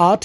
8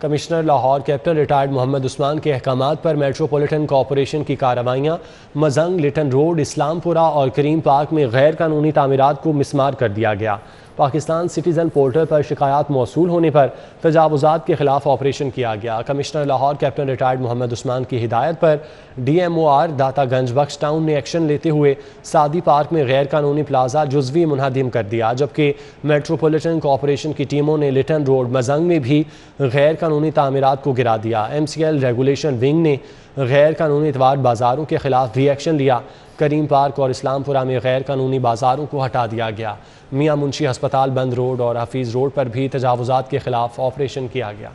commissioner Lahore captain retired Muhammad Usman کے احکامات پر metropolitan corporation کی کارروائیاں مزنگ، لٹن روڈ، اسلام پورہ اور کریم پارک میں غیر قانونی تعمیرات کو مسمار کر دیا گیا۔ پاکستان سٹیزن پورٹل پر شکایات موصول ہونے پر تجاوزات کے خلاف آپریشن کیا گیا۔ Commissioner Lahore captain retired Muhammad Usman کی ہدایت پر D M O R Data Ganj Bakhsh town نے ایکشن لیتے ہوئے سعدی پارک میں غیر قانونی پلازا جزوی منہدم کر دیا، جبکہ میٹروپولیٹن کارپوریشن کی ٹیموں نے لٹن روڈ مزنگ میں بھی غیر قانونی تعمیرات کو گرا دیا۔ M C L regulation wing نے غیر قانونی اتوار بازاروں کے خلاف بھی ایکشن لیا۔ کریم پارک اور اسلام پورہ میں غیر قانونی بازاروں کو ہٹا دیا گیا۔ میاں منشی ہسپتال بند روڈ اور حفیظ روڈ پر بھی تجاوزات کے خلاف آپریشن کیا گیا۔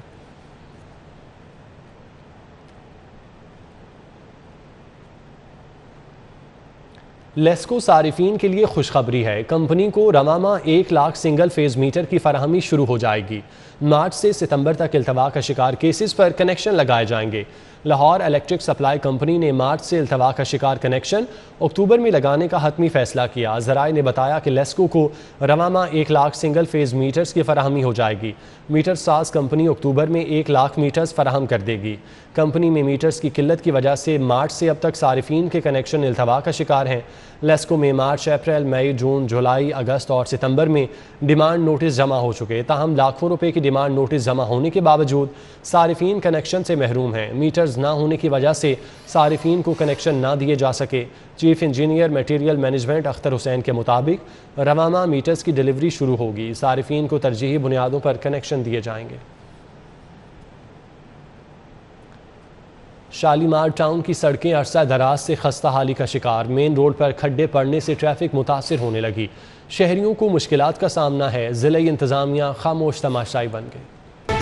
لیسکو صارفین کے لیے خوشخبری ہے، کمپنی کو رواں ماہ 1 لاکھ سنگل فیز میٹر کی فراہمی شروع ہو جائے گی۔ مارچ سے ستمبر تک التوا کا شکار کیسز پر کنیکشن لگائے جائیں گے۔ لاہور الیکٹرک سپلائی کمپنی نے مارچ سے التوا کا شکار کنیکشن اکتوبر میں لگانے کا حتمی فیصلہ کیا۔ ذرائع نے بتایا کہ لیسکو کو رواں ماہ 1 لاکھ سنگل فیز میٹرز کی فراہمی ہو جائے گی۔ میٹر ساز کمپنی اکتوبر میں 1 لاکھ میٹرز فراہم کر دے گی۔ کمپنی میں میٹرز کی قلت کی وجہ سے مارچ سے اب تک صارفین کے کنیکشن التوا کا شکار ہیں۔ لیسکو میں مارچ، اپریل، مئی، جون، جولائی، اگست اور ستمبر میں ڈیمانڈ نوٹس جمع ہو چکے، تاہم لاکھوں روپے کی ڈیمانڈ نوٹس جمع ہونے کے باوجود صارفین کنیکشن سے محروم ہیں۔ میٹرز نہ ہونے کی وجہ سے صارفین کو کنیکشن نہ دیے جا سکے۔ Chief engineer material management Akhtar Hussain کے مطابق رواں ماہ میٹرز کی ڈیلیوری شروع ہوگی۔ صارفین کو ترجیحی بنیادوں پر کنیکشن دیے جائیں گے۔ شالیمار ٹاؤن کی سڑکیں عرصہ دراز سے خستہ حالی کا شکار، مین روڈ پر کھڈے پڑنے سے ٹریفک متاثر ہونے لگی، شہریوں کو مشکلات کا سامنا ہے، ضلعی انتظامیہ خاموش تماشائی بن گئی۔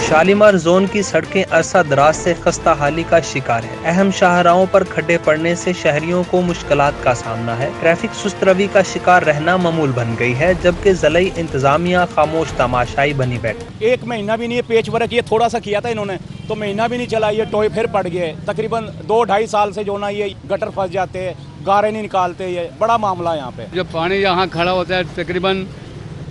شالیمار زون کی سڑکیں عرصہ دراز سے خستہ حالی کا شکار ہیں۔ اہم شاہراہوں پر کھڈے پڑنے سے شہریوں کو مشکلات کا سامنا ہے، ٹریفک سست روی کا شکار رہنا معمول بن گئی ہے، جبکہ ضلعی انتظامیہ خاموش تماشائی بنی بیٹھی۔ 1 مہینہ بھی نہیں، پیچ ورک یہ تھوڑا سا کیا تھا انہوں نے، تو مہینہ بھی نہیں چلا، یہ ٹوئے پھر پڑ گئے۔ تقریباً 2-2.5 سال سے جو نا یہ گٹر پھنس جاتے ہیں، گارے نہیں نکالتے، یہ بڑا معاملہ ہے یہاں پہ۔ جب پانی یہاں کھڑا ہوتا ہے تقریباً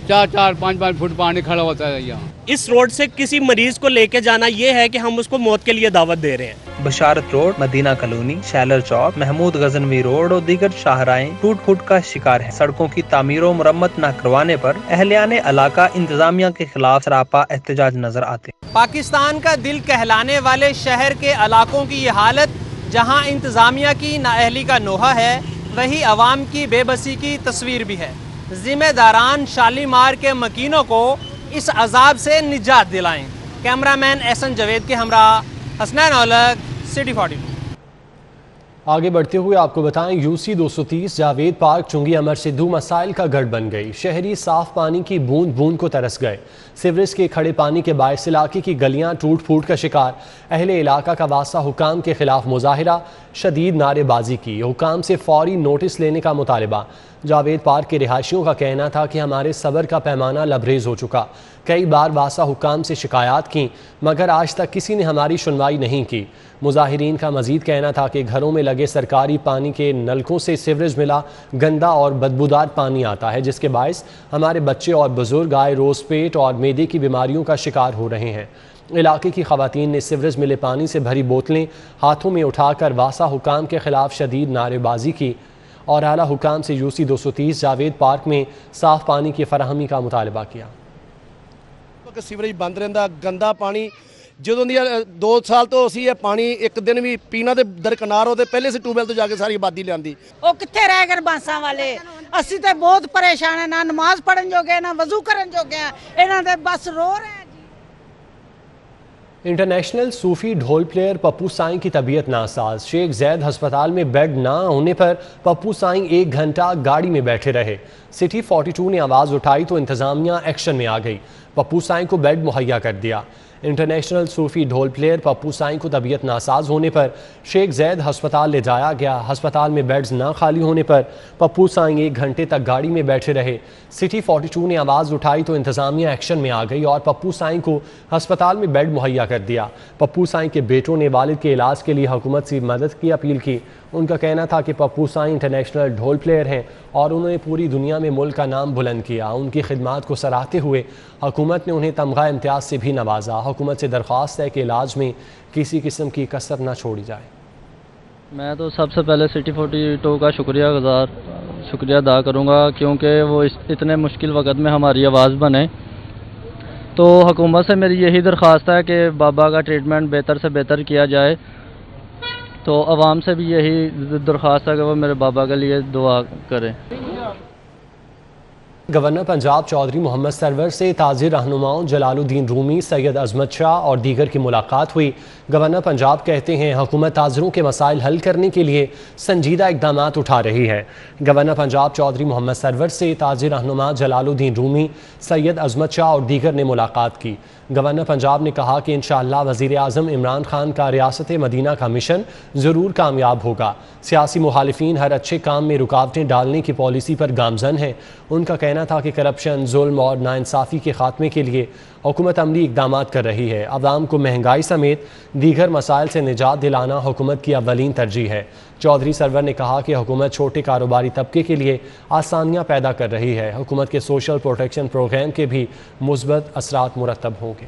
4-5 فٹ پانی کھڑا ہوتا ہے یہاں۔ اس روڈ سے کسی مریض کو لے کے جانا یہ ہے کہ ہم اس کو موت کے لیے دعوت دے رہے ہیں۔ بشارت روڈ، مدینہ کالونی، شیلر چوک، محمود غزنوی روڈ اور دیگر شاہراہیں ٹوٹ پھوٹ کا شکار ہیں۔ سڑکوں کی تعمیر و مرمت نہ کروانے پر اہلیان علاقہ انتظامیہ کے خلاف سراپا احتجاج نظر آتے ہیں۔ پاکستان کا دل کہلانے والے شہر کے علاقوں کی یہ حالت، جہاں انتظامیہ کی نااہلی کا نوحہ ہے، وہی عوام کی بے بسی کی تصویر بھی ہے۔ ذمہ داران شالیمار کے مکینوں کو اس عذاب سے نجات دلائیں۔ کیمرامین احسن جاوید کے ہمراہ حسنین اولک، سٹی 42۔ آگے بڑھتے ہوئے آپ کو بتائیں، UC 230 جاوید پارک چنگی امر سدھو مسائل کا گڑھ بن گئی، شہری صاف پانی کی بوند بوند کو ترس گئے۔ سیوریج کے کھڑے پانی کے باعث علاقے کی گلیاں ٹوٹ پھوٹ کا شکار، اہل علاقہ کا واسطہ حکام کے خلاف مظاہرہ، شدید نعرے بازی کی، حکام سے فوری نوٹس لینے کا مطالبہ۔ جاوید پارک کے رہائشیوں کا کہنا تھا کہ ہمارے صبر کا پیمانہ لبریز ہو چکا، کئی بار واسطہ حکام سے شکایات کیں مگر آج تک کسی نے ہماری سنوائی نہیں کی۔ مظاہرین کا مزید کہنا تھا کہ گھروں میں لگے سرکاری پانی کے نلکوں سے سیوریج ملا گندا اور بدبودار پانی آتا ہے، جس کے باعث ہمارے بچے اور بزرگ آئے روز پیٹ اور معدے کی بیماریوں کا شکار ہو رہے ہیں۔ علاقے کی خواتین نے سیوریج ملے پانی سے بھری بوتلیں ہاتھوں میں اٹھا کر واسطہ حکام کے خلاف شدید نعرے بازی کی اور اعلیٰ حکام سے UC 230 جاوید پارک میں صاف پانی کی فراہمی کا مطالبہ کیا۔ سیوریج بند رہندا، گندا پانی جدوں دی 2 سال تو اسی یہ پانی ایک دن بھی پینا تے درکنار ہوتے، پہلے سے ٹیوب ویل تو جا کے ساری آبادی لیاندی۔ وہ کتنے رہ گئے بانساں والے؟ اسی تے بہت پریشان ہیں، نہ نماز پڑھن جوگے نہ وضو کرن جوگے ہیں، انہاں دے بس رو رہے ہیں۔ انٹرنیشنل صوفی ڈھول پلیئر پپو سائیں کی طبیعت ناساز، شیخ زید ہسپتال میں بیڈ نہ ہونے پر پپو سائیں 1 گھنٹہ گاڑی میں بیٹھے رہے۔ سٹی 42 نے آواز اٹھائی تو انتظامیہ ایکشن میں آ گئی، پپو سائیں کو بیڈ مہیا کر دیا۔ انٹرنیشنل صوفی ڈھول پلیئر پپو سائیں کو طبیعت ناساز ہونے پر شیخ زید ہسپتال لے جایا گیا۔ ہسپتال میں بیڈز نہ خالی ہونے پر پپو سائیں 1 گھنٹے تک گاڑی میں بیٹھے رہے۔ سٹی 42 نے آواز اٹھائی تو انتظامیہ ایکشن میں آ گئی اور پپو سائیں کو ہسپتال میں بیڈ مہیا کر دیا۔ پپو سائیں کے بیٹوں نے والد کے علاج کے لیے حکومت سے مدد کی اپیل کی۔ ان کا کہنا تھا کہ پپو سائیں انٹرنیشنل ڈھول پلیئر ہیں اور انہوں نے پوری دنیا میں ملک کا نام بلند کیا۔ ان کی خدمات کو سراہتے ہوئے حکومت نے انہیں تمغہ امتیاز سے بھی نوازا۔ حکومت سے درخواست ہے کہ علاج میں کسی قسم کی کسر نہ چھوڑی جائے۔ میں تو سب سے پہلے سٹی 42 کا شکریہ ادا کروں گا، کیونکہ وہ اتنے مشکل وقت میں ہماری آواز بنے۔ تو حکومت سے میری یہی درخواست ہے کہ بابا کا ٹریٹمنٹ بہتر سے بہتر کیا جائے۔ تو عوام سے بھی یہی درخواست ہے کہ وہ میرے بابا کے لیے دعا کریں۔ گورنر پنجاب چودھری محمد سرور سے تاجر رہنماؤں جلال الدین رومی، سید عظمت شاہ اور دیگر کی ملاقات ہوئی۔ گورنر پنجاب کہتے ہیں حکومت تاجروں کے مسائل حل کرنے کے لیے سنجیدہ اقدامات اٹھا رہی ہے۔ گورنر پنجاب چودھری محمد سرور سے تاجر رہنما جلال الدین رومی، سید عظمت شاہ اور دیگر نے ملاقات کی۔ گورنر پنجاب نے کہا کہ انشاءاللہ وزیر اعظم عمران خان کا ریاست مدینہ کا مشن ضرور کامیاب ہوگا۔ سیاسی مخالفین ہر اچھے کام میں رکاوٹیں ڈالنے کی پالیسی پر گامزن ہیں۔ ان کا کہنا تھا کہ کرپشن، ظلم اور ناانصافی کے خاتمے کے لیے حکومت عملی اقدامات کر رہی ہے۔ عوام کو مہنگائی سمیت دیگر مسائل سے نجات دلانا حکومت کی اولین ترجیح ہے۔ چودھری سرور نے کہا کہ حکومت چھوٹے کاروباری طبقے کے لیے آسانیاں پیدا کر رہی ہے۔ حکومت کے سوشل پروٹیکشن پروگرام کے بھی مثبت اثرات مرتب ہوں گے۔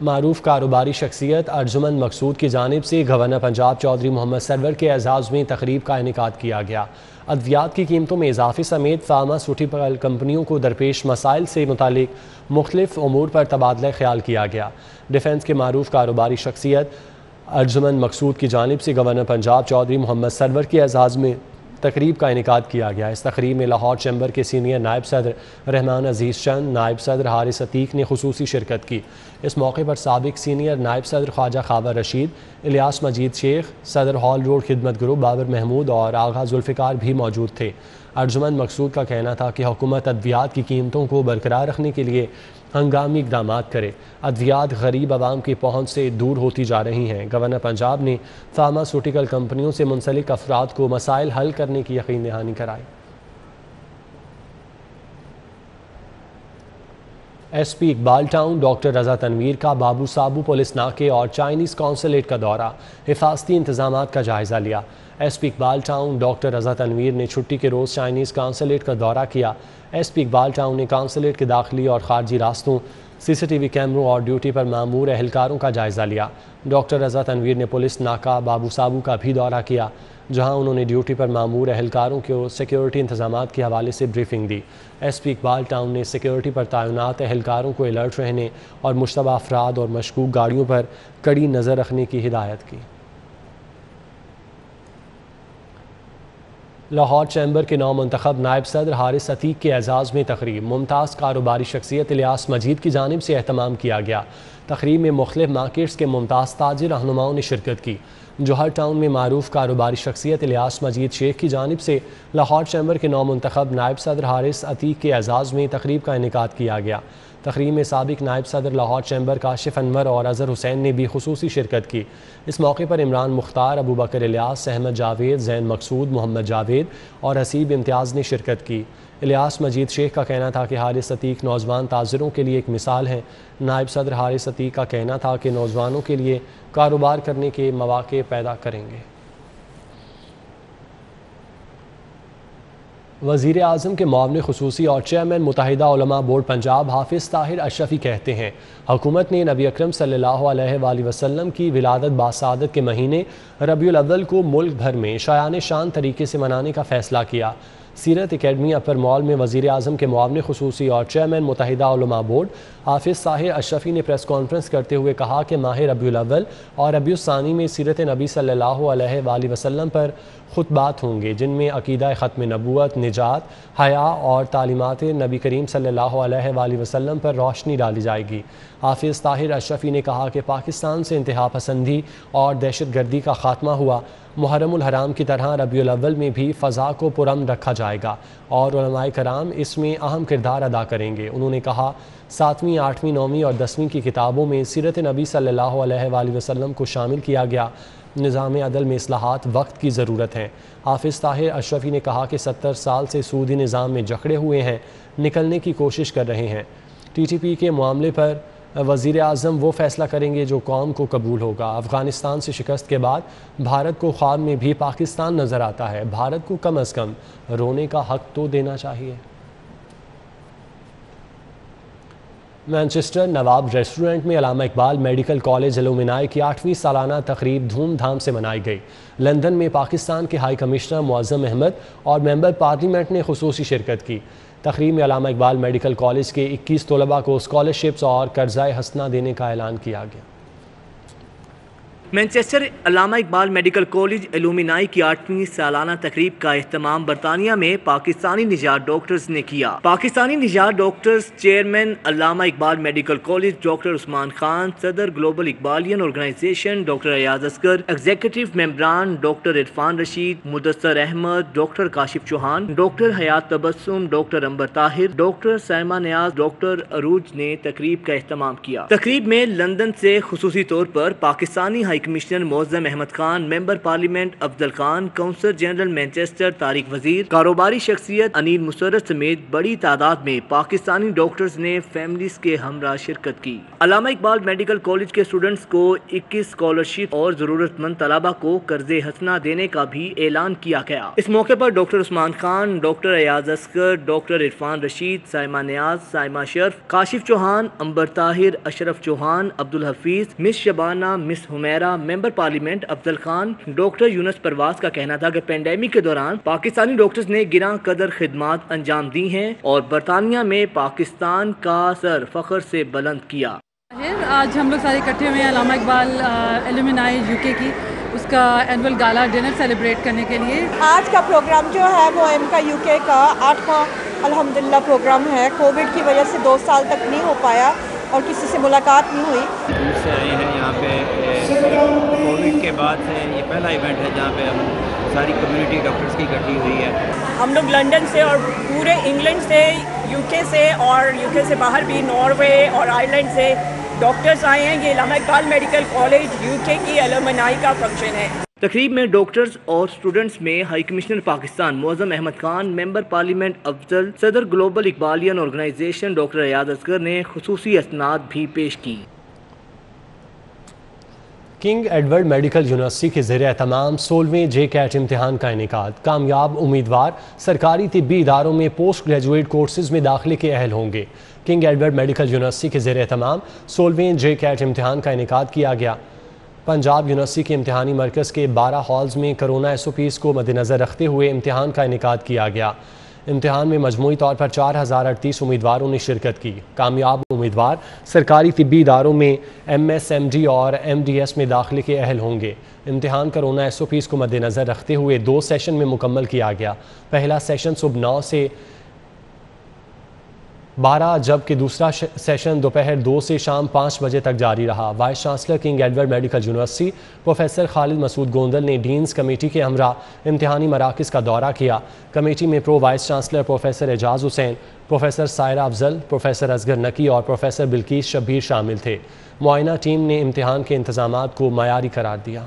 معروف کاروباری شخصیت ارجمند مقصود کی جانب سے گورنر پنجاب چودھری محمد سرور کے اعزاز میں تقریب کا انعقاد کیا گیا۔ ادویات کی قیمتوں میں اضافے سمیت فارماسیوٹیکل کمپنیوں کو درپیش مسائل سے متعلق مختلف امور پر تبادلہ خیال کیا گیا۔ ڈیفنس کے معروف کاروباری شخصیت ارجمند مقصود کی جانب سے گورنر پنجاب چودھری محمد سرور کے اعزاز میں تقریب کا انعقاد کیا گیا۔ اس تقریب میں لاہور چیمبر کے سینئر نائب صدر رحمان عزیز چند، نائب صدر حارث عتیق نے خصوصی شرکت کی۔ اس موقع پر سابق سینئر نائب صدر خواجہ خاور رشید، الیاس مجید شیخ، صدر ہال روڈ خدمت گروپ بابر محمود اور آغا ذوالفقار بھی موجود تھے۔ ارجمند مقصود کا کہنا تھا کہ حکومت ادویات کی قیمتوں کو برقرار رکھنے کے لیے ہنگامی اقدامات کرے۔ ادویات غریب عوام کی پہنچ سے دور ہوتی جا رہی ہیں۔ گورنر پنجاب نے فارماسیوٹیکل کمپنیوں سے منسلک افراد کو مسائل حل کرنے کی یقین دہانی کرائی۔ S P Iqbal town doctor Raza Tanveer کا بابو سابو پولیس ناکے اور چائنیز قونصلیٹ کا دورہ، حفاظتی انتظامات کا جائزہ لیا۔ S P Iqbal town doctor Raza Tanveer نے چھٹی کے روز چائنیز قونصلیٹ کا دورہ کیا۔ ایس پی اقبال ٹاؤن نے قونصلیٹ کے داخلی اور خارجی راستوں، سی سی ٹی وی کیمروں اور ڈیوٹی پر مامور اہلکاروں کا جائزہ لیا۔ ڈاکٹر رضا تنویر نے پولیس ناکہ بابو سابو کا بھی دورہ کیا، جہاں انہوں نے ڈیوٹی پر مامور اہلکاروں کو سیکیورٹی انتظامات کے حوالے سے بریفنگ دی۔ ایس پی اقبال ٹاؤن نے سیکیورٹی پر تعینات اہلکاروں کو الرٹ رہنے اور مشتبہ افراد اور مشکوک گاڑیوں پر کڑی نظر رکھنے کی ہدایت کی۔ لاہور چیمبر کے نو منتخب نائب صدر حارث عتیق کے اعزاز میں تقریب، ممتاز کاروباری شخصیت الیاس مجید کی جانب سے اہتمام کیا گیا۔ تقریب میں مختلف مارکیٹس کے ممتاز تاجر رہنماؤں نے شرکت کی۔ جوہر ٹاؤن میں معروف کاروباری شخصیت الیاس مجید شیخ کی جانب سے لاہور چیمبر کے نو منتخب نائب صدر حارث عتیق کے اعزاز میں تقریب کا انعقاد کیا گیا۔ تقریب میں سابق نائب صدر لاہور چیمبر کاشف انور اور اظہر حسین نے بھی خصوصی شرکت کی۔ اس موقع پر عمران مختار، ابو بکر الیاس، احمد جاوید، زین مقصود، محمد جاوید اور حسیب امتیاز نے شرکت کی۔ الیاس مجید شیخ کا کہنا تھا کہ حارث عتیق نوجوان تاجروں کے لیے ایک مثال ہے۔ نائب صدر حارث عتیق کا کہنا تھا کہ نوجوانوں کے لیے کاروبار کرنے کے مواقع پیدا کریں گے۔ وزیر اعظم کے معاون خصوصی اور چیئرمین متحدہ علماء بورڈ پنجاب حافظ طاہر اشرفی کہتے ہیں حکومت نے نبی اکرم صلی اللہ علیہ وآلہ وسلم کی ولادت باسعادت کے مہینے ربیع الاول کو ملک بھر میں شایان شان طریقے سے منانے کا فیصلہ کیا۔ سیرت اکیڈمی اپر مال میں وزیر اعظم کے معاون خصوصی اور چیئرمین متحدہ علماء بورڈ حافظ طاہر اشرفی نے پریس کانفرنس کرتے ہوئے کہا کہ ماہ ربیع الاول اور ربیع الثانی میں سیرت نبی صلی اللہ علیہ وآلہ وسلم پر خطبات ہوں گے، جن میں عقیدہ ختم نبوت، نجات، حیا اور تعلیمات نبی کریم صلی اللہ علیہ وآلہ وسلم پر روشنی ڈالی جائے گی۔ حافظ طاہر اشرفی نے کہا کہ پاکستان سے انتہا پسندی اور دہشت گردی کا خاتمہ ہوا، محرم الحرام کی طرح ربیع الاول میں بھی فضا کو پرامن رکھا جائے گا اور علماء کرام اس میں اہم کردار ادا کریں گے۔ انہوں نے کہا 7ویں، 8ویں، 9ویں اور 10ویں کی کتابوں میں سیرت نبی صلی اللہ علیہ وآلہ وسلم کو شامل کیا گیا۔ نظام عدل میں اصلاحات وقت کی ضرورت ہیں۔ حافظ طاہر اشرفی نے کہا کہ 70 سال سے سودی نظام میں جکڑے ہوئے ہیں، نکلنے کی کوشش کر رہے ہیں۔ ٹی ٹی پی کے معاملے پر وزیر اعظم وہ فیصلہ کریں گے جو قوم کو قبول ہوگا۔ افغانستان سے شکست کے بعد بھارت کو خواب میں بھی پاکستان نظر آتا ہے، بھارت کو کم از کم رونے کا حق تو دینا چاہیے۔ مانچسٹر نواب ریسٹورنٹ میں علامہ اقبال میڈیکل کالج الومنائی کی 8ویں سالانہ تقریب دھوم دھام سے منائی گئی۔ لندن میں پاکستان کے ہائی کمشنر معظم احمد اور ممبر پارلیمنٹ نے خصوصی شرکت کی۔ تقریب میں علامہ اقبال میڈیکل کالج کے 21 طلباء کو اسکالرشپس اور قرضۂ حسنہ دینے کا اعلان کیا گیا۔ مانچسٹر علامہ اقبال میڈیکل کالج الومنائی کی 8ویں سالانہ تقریب کا اہتمام برطانیہ میں پاکستانی نژاد ڈاکٹرز نے کیا۔ پاکستانی نژاد doctors chairman Allama Iqbal medical college doctor Usman Khan, صدر global Iqbalian organisation doctor Ayaz Asghar, executive ممبران doctor Irfan Rasheed, Mudassar Ahmed, doctor Kashif Chauhan, doctor Hayat Tabassum, doctor Ambar Tahir, doctor Saima Niaz, doctor Urooj نے تقریب کا اہتمام کیا۔ تقریب میں لندن سے خصوصی طور پر Pakistani high commissioner Moazzam Ahmed Khan, member parliament Afzal Khan, council general Manchester Tariq Wazir, کاروباری شخصیت انیل مسرت سمیت بڑی تعداد میں پاکستانی ڈاکٹرز نے فیملیز کے ہمراہ شرکت کی۔ علامہ اقبال میڈیکل کالج کے اسٹوڈنٹس کو 21 اسکالرشپ اور ضرورت مند طلباء کو قرض حسنہ دینے کا بھی اعلان کیا گیا۔ اس موقع پر doctor Usman Khan, doctor Ayaz Asghar, doctor Irfan Rashid, Saima نیاز، سائمہ شرف، کاشف چوہان، عنبر طاہر، اشرف چوہان، عبدالحفیظ، مس شبانہ، مس حمیرہ، ممبر پارلیمنٹ افضل خان، ڈاکٹر یونس پرواز کا کہنا تھا کہ پینڈیمک کے دوران پاکستانی ڈاکٹرز نے گراں قدر خدمات انجام دی ہیں اور برطانیہ میں پاکستان کا سر فخر سے بلند کیا۔ آج ہم لوگ سارے اکٹھے ہوئے ہیں علامہ اقبال الومنائی UK کی اس کا اینول گالا ڈنر سیلیبریٹ کرنے کے لیے۔ آج کا پروگرام جو ہے وہ کا UK کا 8واں الحمدللہ پروگرام ہے۔ کووڈ کی وجہ سے 2 سال تک نہیں ہو پایا اور کسی سے ملاقات نہیں ہوئی۔ دور سے آئے ہیں یہاں پہ، کووڈ کے بعد سے یہ پہلا ایونٹ ہے جہاں پہ ہم ساری کمیونٹی ڈاکٹرز کی اکٹھی ہوئی ہے۔ ہم لوگ لندن سے اور پورے انگلینڈ سے، UK سے اور UK سے باہر بھی ناروے اور آئرلینڈ سے ڈاکٹرز آئے ہیں۔ یہ علامہ اقبال میڈیکل کالج UK کی الومنائی کا فنکشن ہے۔ تقریب میں ڈاکٹرز اور اسٹوڈنٹس میں high commissioner Pakistan Moazzam Ahmed Khan, member parliament Afzal, صدر global Iqbalian organisation doctor Ayaz Asghar نے خصوصی اسناد بھی پیش کی۔ کنگ ایڈورڈ میڈیکل یونیورسٹی کے زیر اہتمام 16ویں JCAT امتحان کا انعقاد۔ کامیاب امیدوار سرکاری طبی اداروں میں پوسٹ گریجویٹ کورسز میں داخلے کے اہل ہوں گے۔ کنگ ایڈورڈ میڈیکل یونیورسٹی کے زیر اہتمام 16ویں JCAT امتحان کا انعقاد کیا گیا۔ پنجاب یونیورسٹی کے امتحانی مرکز کے 12 ہالز میں کرونا SOPs کو مد نظر رکھتے ہوئے امتحان کا انعقاد کیا گیا۔ امتحان میں مجموعی طور پر 4038 امیدواروں نے شرکت کی۔ کامیاب امیدوار سرکاری طبی اداروں میں MS MD اور MDS میں داخلے کے اہل ہوں گے۔ امتحان کرونا SOPs کو مد نظر رکھتے ہوئے 2 سیشن میں مکمل کیا گیا۔ پہلا سیشن صبح 9 سے 12 جبکہ دوسرا سیشن دوپہر 2 سے شام 5 بجے تک جاری رہا۔ Vice chancellor King Edward medical university professor Khalid Masood Gondal نے ڈینز کمیٹی کے ہمراہ امتحانی مراکز کا دورہ کیا۔ کمیٹی میں پرو وائس چانسلر پروفیسر اعجاز حسین، پروفیسر سائرہ افضل، پروفیسر اصغر نقی اور پروفیسر بلقیس شبیر شامل تھے۔ معائنہ ٹیم نے امتحان کے انتظامات کو معیاری قرار دیا۔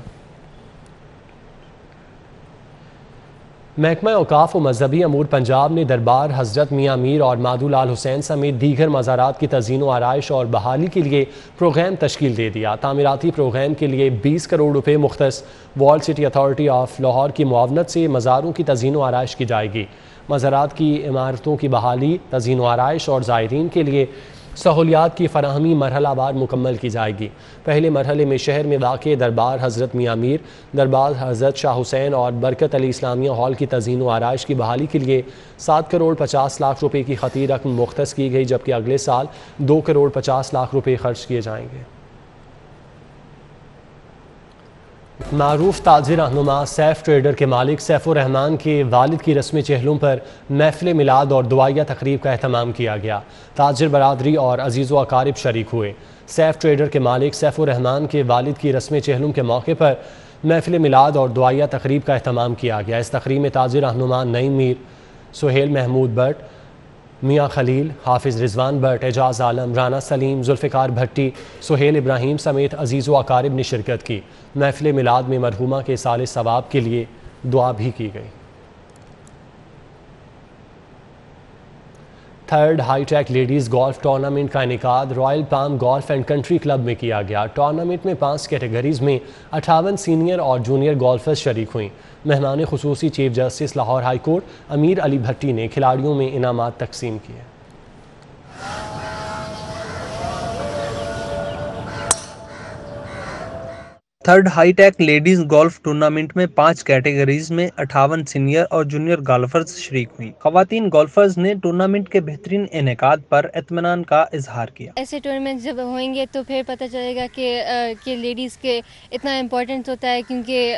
محکمہ اوقاف و مذہبی امور پنجاب نے دربار حضرت میاں میر اور مادو لال حسین سمیت دیگر مزارات کی تزئین و آرائش اور بحالی کے لیے پروگرام تشکیل دے دیا۔ تعمیراتی پروگرام کے لیے 20 کروڑ روپے مختص walled city authority of Lahore کی معاونت سے مزاروں کی تزئین و آرائش کی جائے گی۔ مزارات کی عمارتوں کی بحالی، تزئین و آرائش اور زائرین کے لیے سہولیات کی فراہمی مرحلہ وار مکمل کی جائے گی۔ پہلے مرحلے میں شہر میں واقع دربار حضرت میاں میر، دربار حضرت شاہ حسین اور برکت علی اسلامیہ ہال کی تزئین و آرائش کی بحالی کے لیے 7 کروڑ 50 لاکھ روپے کی خطی رقم مختص کی گئی، جبکہ اگلے سال 2 کروڑ 50 لاکھ روپے خرچ کیے جائیں گے۔ معروف تاجر رہنما سیف ٹریڈر کے مالک سیف الرحمان کے والد کی رسم چہلم پر محفل میلاد اور دعائیہ تقریب کا اہتمام کیا گیا۔ تاجر برادری اور عزیز و اقارب شریک ہوئے۔ سیف ٹریڈر کے مالک سیف الرحمان کے والد کی رسم چہلم کے موقع پر محفل میلاد اور دعائیہ تقریب کا اہتمام کیا گیا۔ اس تقریب میں تاجر رہنما نعیم میر، سہیل محمود بٹ، میاں خلیل، حافظ رضوان بٹ، اعجاز عالم، رانا سلیم، ذوالفقار بھٹی، سہیل ابراہیم سمیت عزیز و اقارب نے شرکت کی۔ محفل میلاد میں مرحومہ کے سال ثواب کے لیے دعا بھی کی گئی۔ Third hi tech ladies golf tournament کا انعقاد Royal Palm golf and country club میں کیا گیا۔ ٹورنامنٹ میں 5 کیٹیگریز میں 58 سینئر اور جونیئر گولفرز شریک ہوئیں۔ مہمان خصوصی chief justice Lahore high court Amir Ali Bhatti نے کھلاڑیوں میں انعامات تقسیم کیے۔ Third hi tech ladies golf tournament میں 5 کیٹیگریز میں 58 سینئر اور جونیئر گولفرز شریک ہوئی۔ خواتین گولفرز نے ٹورنامنٹ کے بہترین انعقاد پر اطمینان کا اظہار کیا۔ ایسے ٹورنامنٹ جب ہوئیں گے تو پھر پتہ چلے گا کہ لیڈیز کے اتنا امپورٹنٹ ہوتا ہے، کیونکہ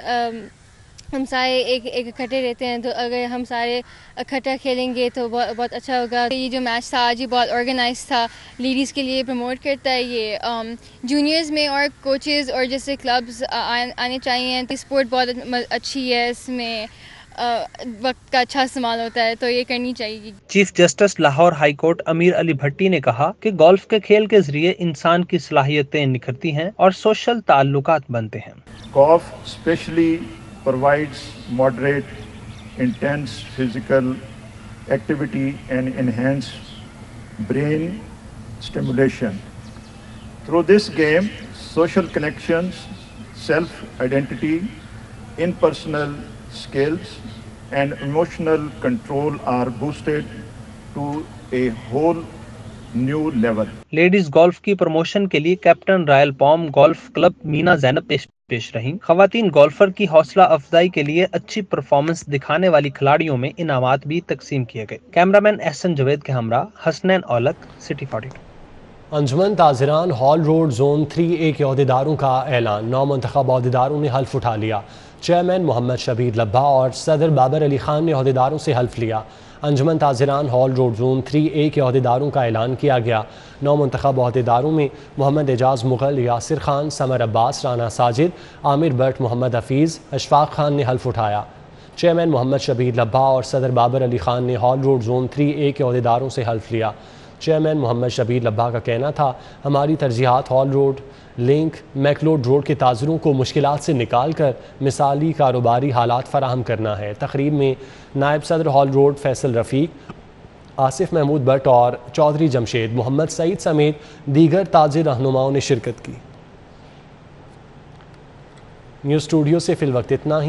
ہم سارے ایک اکٹھے رہتے ہیں، تو اگر ہم سارے اکٹھا کھیلیں گے تو بہت اچھا ہوگا۔ یہ جو میچ تھا آج یہ بہت آرگنائز تھا، لیڈیز کے لیے پروموٹ کرتا ہے یہ جونیئرز میں، اور کوچز اور جیسے کلبز آنے چاہیے۔ اسپورٹ بہت اچھی ہے، اس میں وقت کا اچھا استعمال ہوتا ہے، تو یہ کرنی چاہیے۔ Chief justice Lahore high court Amir Ali Bhatti نے کہا کہ گولف کے کھیل کے ذریعے انسان کی صلاحیتیں نکھرتی ہیں اور سوشل تعلقات بنتے ہیں۔ Golf especially provides moderate, intense physical activity and enhanced brain stimulation. Through this game, social connections, self-identity, interpersonal skills, and emotional control are boosted to a whole new level. Ladies golf کی promotion کے لیے captain Royal Palm golf club Mina Zainab پیش رہیں۔ خواتین golfer کی حوصلہ افزائی کے لیے اچھی پرفارمنس دکھانے والی کھلاڑیوں میں انعامات بھی تقسیم کیے گئے۔ کیمرامین احسن جوید کے ہمراہ حسنین اولک، سٹی 42۔ انجمن تاجران ہال روڈ زون 3A کے عہدیداروں کا اعلان۔ 9 منتخب عہدیداروں نے حلف اٹھا لیا۔ چیئرمین محمد شبیر لبھا اور صدر بابر علی خان نے عہدیداروں سے حلف لیا۔ انجمن تاجران ہال روڈ زون 3A کے عہدیداروں کا اعلان کیا گیا۔ 9 منتخب عہدیداروں میں محمد اعجاز مغل، یاسر خان، سمر عباس، رانا ساجد، عامر بٹ، محمد حفیظ، اشفاق خان نے حلف اٹھایا۔ چیئرمین محمد شبیر لبھا اور صدر بابر علی خان نے ہال روڈ زون 3A کے عہدیداروں سے حلف لیا۔ چیئرمین محمد شبیر لبھا کا کہنا تھا، ہماری ترجیحات hall road, link, McLeod road کے تاجروں کو مشکلات سے نکال کر مثالی کاروباری حالات فراہم کرنا ہے۔ تقریب میں نائب صدر ہال روڈ فیصل رفیق، آصف محمود بٹ اور چودھری جمشید محمد سعید سمیت دیگر تاجر رہنماؤں نے شرکت کی۔ نیوز اسٹوڈیو سے فی الوقت اتنا ہی۔